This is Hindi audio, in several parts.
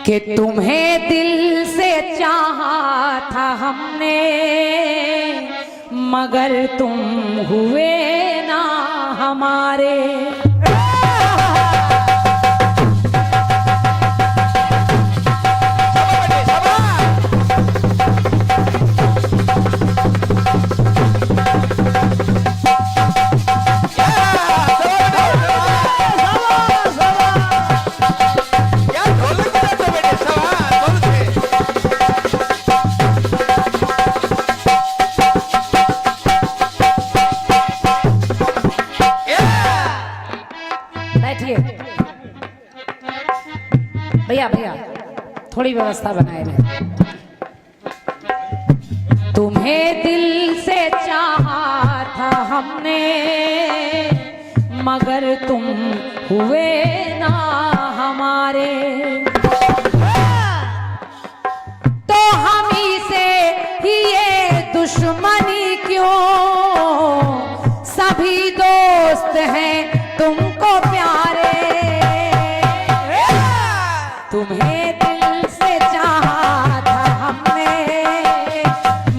कि तुम्हें दिल से चाहा था हमने, मगर तुम हुए ना हमारे। भैया भैया थोड़ी व्यवस्था बनाए रहे। तुम्हें दिल से चाहा था हमने, मगर तुम हुए ना हमारे। तो हम ही से ही ये दुश्मनी क्यों, सभी दोस्त हैं तुमको प्यारे। तुम्हें दिल से चाहा था हमने,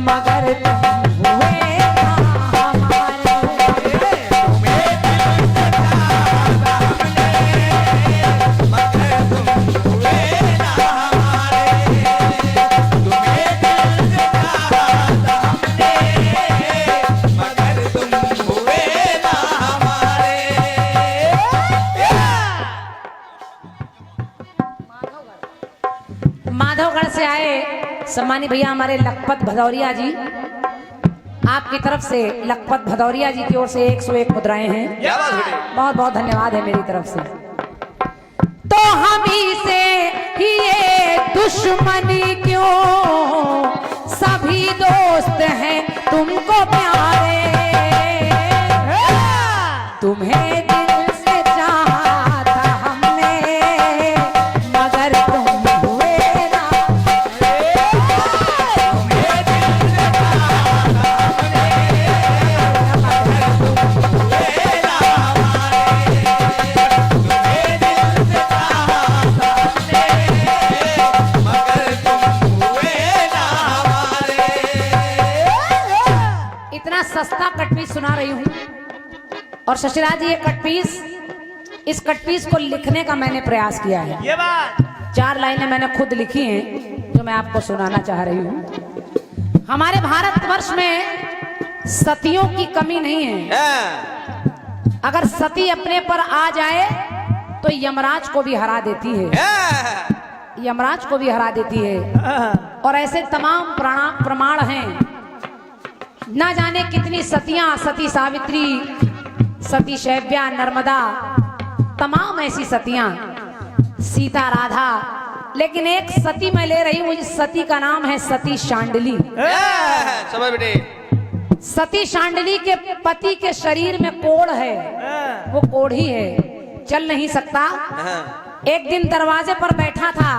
मगर तुम हुए ना हमारे। तुम्हें दिल से चाहा था हमने, मगर तुम हुए ना हमारे। तुम्हें दिल से चाहा था हमने, मगर तुम हुए ना हमारे। माधवगढ़ से आए सम्मानी भैया हमारे लखपत भदौरिया जी, आपकी तरफ से लखपत भदौरिया जी की ओर से 101 मुद्राएं हैं। बहुत बहुत धन्यवाद है मेरी तरफ से। तो हम ही से ही ये दुश्मनी क्यों, सभी दोस्त हैं तुमको प्यारे। तुम्हें दिल से चाहा था हमने, मगर तुम सस्ता कटपीस सुना रही हूँ। और शशिराज जी ये कटपीस, इस कटपीस को लिखने का मैंने प्रयास किया है। ये बात 4 लाइनें मैंने खुद लिखी हैं जो मैं आपको सुनाना चाह रही हूँ। हमारे भारतवर्ष में सतियों की कमी नहीं है। अगर सती अपने पर आ जाए तो यमराज को भी हरा देती है, यमराज को भी हरा देती है। और ऐसे तमाम प्रमाण हैं। ना जाने कितनी सतियां, सती सावित्री, सती शैव्या, नर्मदा, तमाम ऐसी सतियां, सीता, राधा। लेकिन एक सती मैं ले रही हूं, इस सती का नाम है सती शांडिली। समझ बेटे। सती शांडिली के पति के शरीर में कोढ़ है, वो कोढ़ी है, चल नहीं सकता। एक दिन दरवाजे पर बैठा था,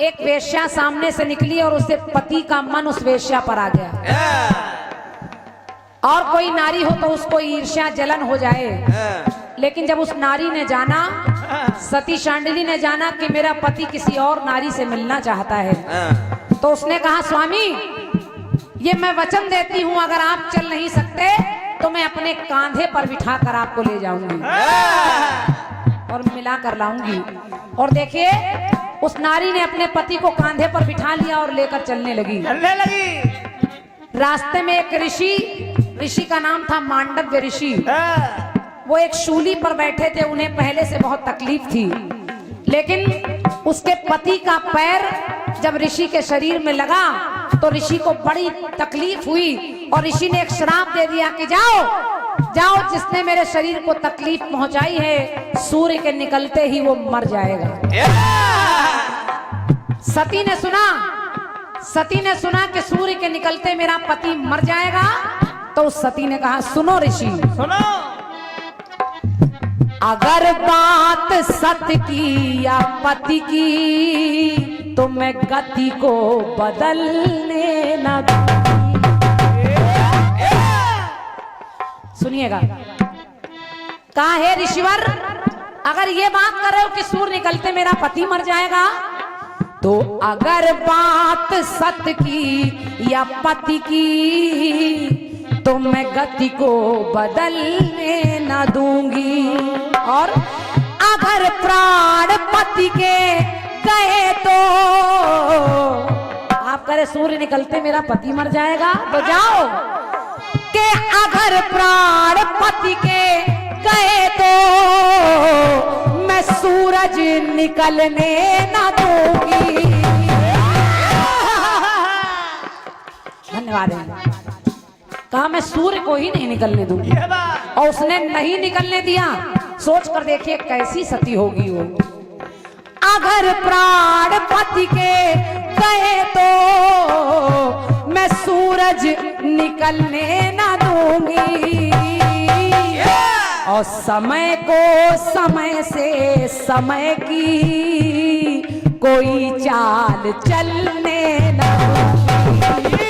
एक वेश्या सामने से निकली और उससे पति का मन उस वेश्या पर आ गया। और कोई नारी हो तो उसको ईर्ष्या जलन हो जाए, लेकिन जब उस नारी ने जाना, सती शांडिली ने जाना कि मेरा पति किसी और नारी से मिलना चाहता है, तो उसने कहा स्वामी ये मैं वचन देती हूँ, अगर आप चल नहीं सकते तो मैं अपने कांधे पर बिठा कर आपको ले जाऊंगी और मिला कर लाऊंगी। और देखिए उस नारी ने अपने पति को कांधे पर बिठा लिया और लेकर चलने लगी। रास्ते में एक ऋषि का नाम था मांडव्य ऋषि। वो एक शूली पर बैठे थे, उन्हें पहले से बहुत तकलीफ थी, लेकिन उसके पति का पैर जब ऋषि के शरीर में लगा तो ऋषि को बड़ी तकलीफ हुई और ऋषि ने एक श्राप दे दिया कि जाओ जाओ, जिसने मेरे शरीर को तकलीफ पहुंचाई है सूर्य के निकलते ही वो मर जाएगा। सती ने सुना कि सूर्य के निकलते मेरा पति मर जाएगा, तो उस सती ने कहा सुनो ऋषि सुनो, अगर बात सत्य की या पति की तो मैं गति को बदलने न दूंगी। सुनिएगा, कहा है ऋषिवर अगर ये बात कर रहे हो कि सूर निकलते मेरा पति मर जाएगा, तो अगर बात सत्य की या पति की, तो मैं गति को बदलने न दूंगी। और अगर प्राण पति के गए तो आप करे सूर्य निकलते मेरा पति मर जाएगा, तो जाओ कि अगर प्राण पति के गए तो मैं सूरज निकलने ना दूंगी। धन्यवाद। कहा मैं सूर्य को ही नहीं निकलने दूंगी, और उसने नहीं निकलने दिया। सोच कर देखिए कैसी सती होगी वो। अगर प्राण पति के गए तो मैं सूरज निकलने ना दूंगी। और समय को समय से समय की कोई चाल चलने ना दूंगी।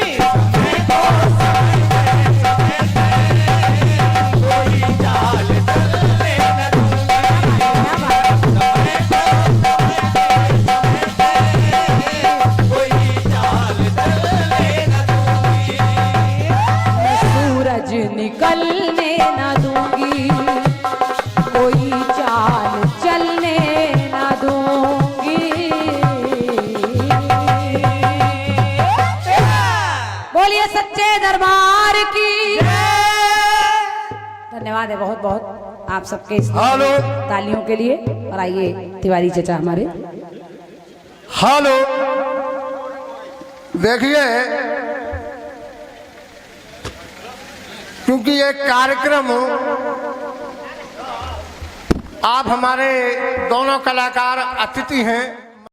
निकलने ना दूंगी, कोई चाल चलने ना दूंगी। बोलिए सच्चे दरबार की। धन्यवाद है बहुत बहुत आप सबके इस तालियों के लिए। और आइए तिवारी चचा हमारे। हेलो, देखिए क्योंकि ये कार्यक्रम आप हमारे दोनों कलाकार अतिथि हैं,